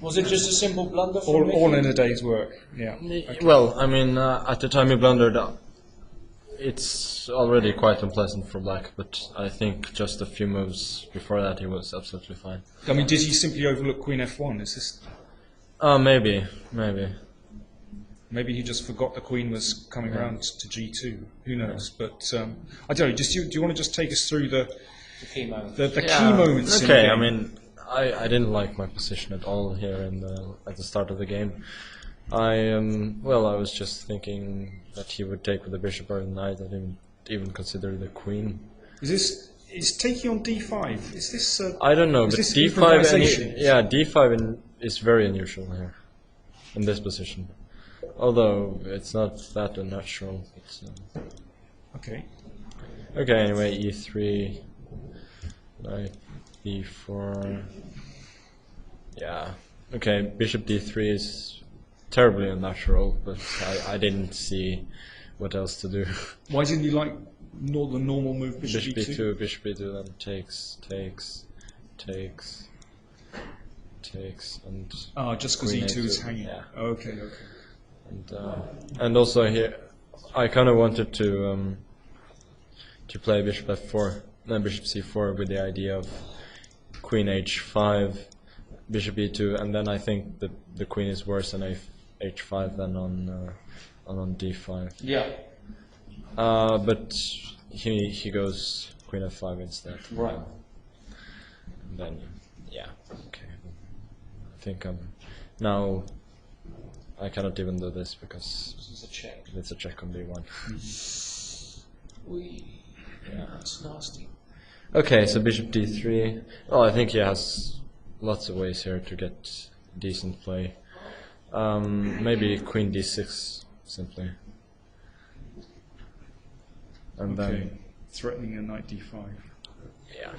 Was it just a simple blunder for all in a day's work? Yeah. Okay. Well, I mean, at the time he blundered, it's already quite unpleasant for black, but I think just a few moves before that he was absolutely fine. I mean, did he simply overlook Queen F1? Is this? Maybe. Maybe he just forgot the Queen was coming around to G2. Who knows? But I don't know. Do you want to just take us through the key moments? The key moments. Okay, in the game? I mean, I didn't like my position at all here at the start of the game. I was just thinking that he would take with the bishop or the knight. I didn't even consider the queen. Is taking on d5? Is this? I don't know, but d5. D5 is very unusual here in this position. Although it's not that unnatural. Okay. Okay. Anyway, e3, knight b4. Yeah. Okay. Bishop d3 is terribly unnatural, but I didn't see what else to do. Why didn't you like the normal move bishop b2? Bishop b2 then takes, and just because e2 is hanging. Yeah. Okay. And also here, I kind of wanted to play bishop f4, then bishop c4 with the idea of queen h5, bishop e2, and then I think that the queen is worse on h5 than on d5. Yeah. But he goes queen f5 instead. Right. And then okay. I think now. I cannot even do this because it's a check. It's a check on d1. Yeah, that's nasty. Okay, so bishop d3. Well, I think he has lots of ways here to get decent play. Maybe queen d6 simply. And then threatening a knight d5. Yeah.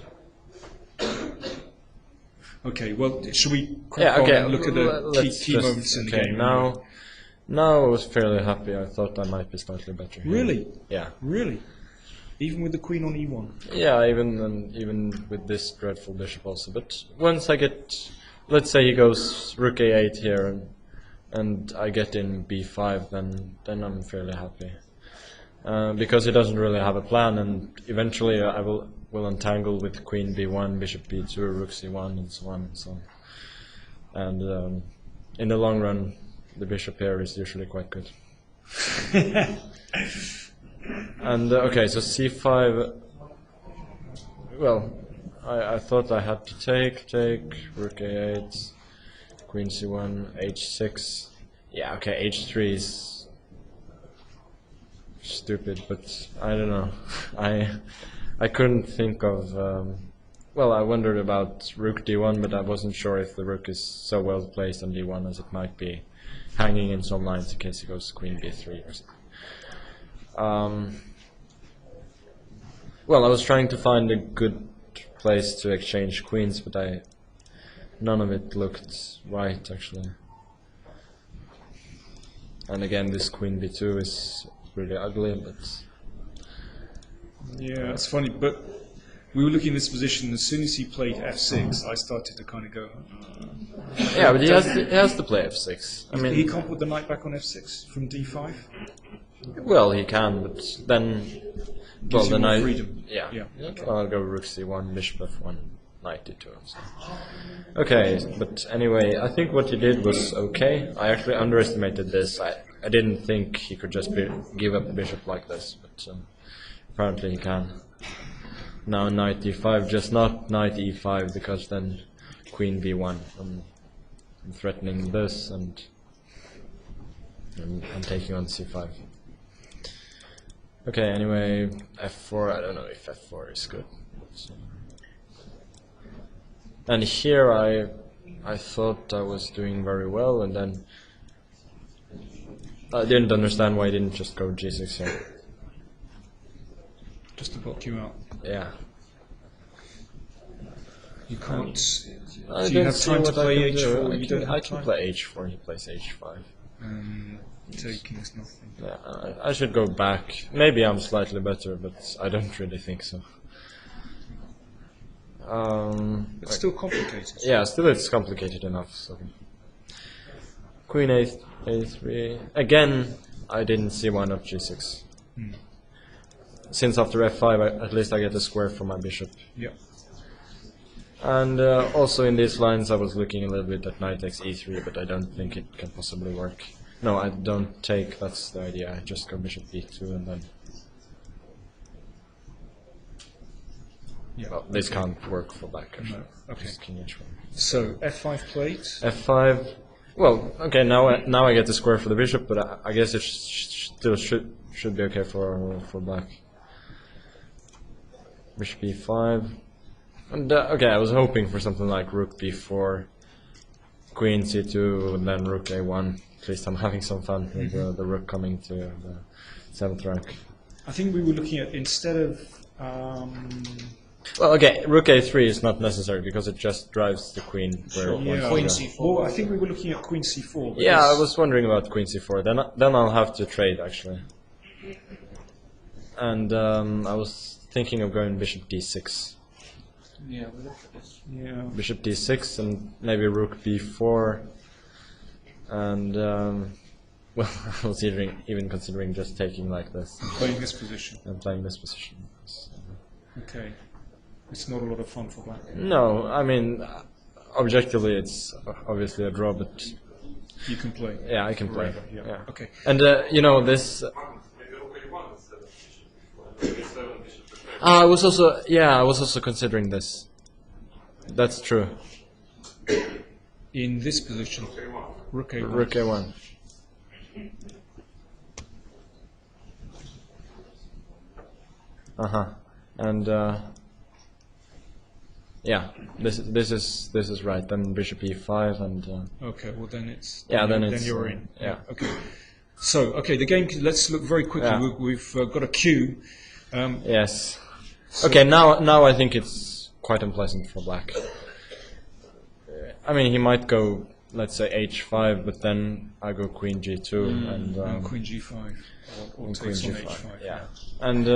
Okay, well, should we crack on and look at the key moments in the game? Now I was fairly happy. I thought I might be slightly better here. Really? Yeah. Really? Even with the queen on e1? Yeah, even with this dreadful bishop also. But once I get, let's say he goes rook a8 here, and I get in b5, then I'm fairly happy. Because he doesn't really have a plan, and eventually I will untangle with queen b1, bishop b2, rook c1, and so on and so on. And in the long run, the bishop here is usually quite good. And okay, so c5. Well, I thought I had to take rook a8, queen c1, h6. Yeah, okay, h3 is stupid, but I don't know. I couldn't think of. Well, I wondered about rook d1, but I wasn't sure if the rook is so well placed on d1 as it might be, hanging in some lines in case he goes queen b3 or something. Well, I was trying to find a good place to exchange queens, but none of it looked right actually. And again, this queen b2 is really ugly, but. Yeah, it's funny, but we were looking at this position. As soon as he played f6, I started to kind of go. Yeah, but he has to play f6. I mean, he can't put the knight back on f6 from d5. Well, he can, but then, well, the knight. Freedom. Yeah. Okay. I'll go rook c1, bishop f1, knight d2. So. Okay, but anyway, I think what he did was okay. I actually underestimated this. I didn't think he could just give up the bishop like this, but. Apparently he can. Now knight d5, just not knight e5, because then queen b1. I'm threatening this and I'm taking on c5. Okay, anyway, f4, I don't know if f4 is good. So. And here I thought I was doing very well, and then I didn't understand why I didn't just go g6 here. Just to block you out. Yeah. You can't. I do you have time to play h4? I can play h4. He plays h5. Taking is nothing. Yeah, I should go back. Maybe I'm slightly better, but I don't really think so. It's still complicated. Yeah, still it's complicated enough. So Queen a3. Again, I didn't see why not g6. Since after f5, at least I get a square for my bishop. Yeah. And also in these lines, I was looking a little bit at knight takes e3, but I don't think it can possibly work. No, I don't take. That's the idea. I just go bishop b2 and then. Yeah. Well, this can't work for black. No. Okay. Just king h1. So f5 played. f5. Well, okay. Now I get the square for the bishop, but I guess it still should be okay for black. Bishop b5. And okay, I was hoping for something like rook b4, queen c2, and then rook a1. At least I'm having some fun with the rook coming to the 7th rank. I think we were looking at instead of. Well, okay, rook a3 is not necessary because it just drives the queen where it wants to Queen go. c4. Well, I think we were looking at queen c4. Yeah, I was wondering about queen c4. Then I'll have to trade actually. And I was thinking of going bishop d6. Yeah, we look at this. Yeah. Bishop d6 and maybe rook b4. And well, I was even considering just taking like this Playing this position. and playing this position. So, Okay. It's not a lot of fun for black. no, I mean, objectively it's obviously a draw, but You can play. yeah, I can play. Forever, yeah. Yeah. Okay. And you know this. I was also considering this. That's true. In this position, rook a1. Rook a1. And yeah, this is right. Then bishop e5 and Okay. Well, then it's. yeah, then then it's you're in. yeah. Okay. So, okay, the game. Let's look very quickly. Yeah. We've got a cue. Yes. Okay, now I think it's quite unpleasant for black. I mean, he might go, let's say h5, but then I go queen g2 and Queen g5 or and queen takes on g5. h5. Yeah, and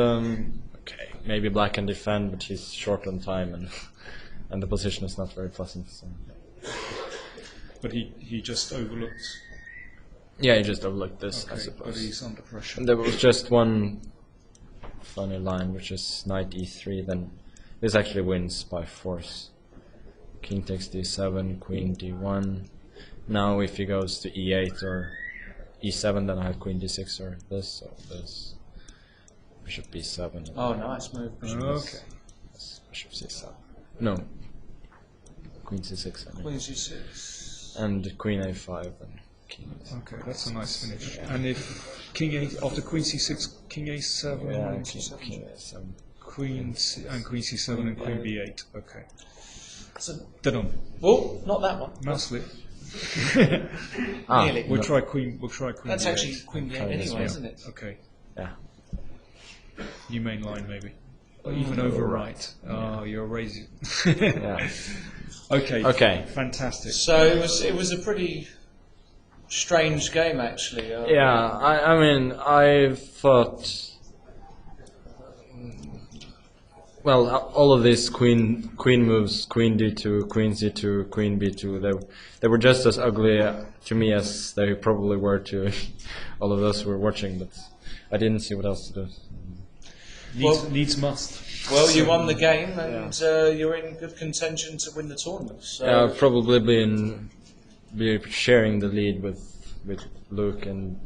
okay, maybe black can defend, but he's short on time, and the position is not very pleasant. So. But he just overlooked. Yeah, he just overlooked this, I Okay, but suppose. he's under pressure. And there was just one funny line, which is knight e3. Then this actually wins by force. King takes d7, queen d1. Now if he goes to e8 or e7, then I have queen d6 or this, so this bishop b7. Oh, nice move. Okay. Yes, bishop c7. No, queen c6. I mean. Queen c6. And queen a5 and king a7. Okay, that's a nice finish. And if king a after queen c6, king a7, Yeah, queen king a7. queen c and queen c7 and queen b8. Okay. So, Done. well, not that one. Mouse slip. Nearly. We'll try queen. We'll try queen. That's b8. actually queen b8 anyway, isn't it? Okay. Yeah. New main line maybe. Or even overwrite. Oh, you're raising. Yeah. Okay. Okay. Fantastic. So it was a pretty strange game, actually. Yeah, I mean, I thought. Well, all of these queen moves, queen d2, queen c2, queen b2, they were just as ugly to me as they probably were to all of those who were watching. But I didn't see what else to do. Needs must. Well, you won the game, and you're in good contention to win the tournament. So. Yeah, I'll probably be sharing the lead with Luke and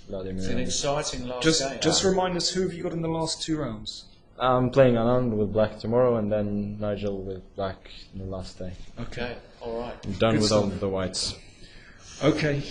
Vladimir. It's an exciting last game. Just remind us, who have you got in the last 2 rounds? I'm playing Anand with black tomorrow, and then Nigel with black in the last day. Okay, all right. I'm done Good with stuff. all of the whites. Okay.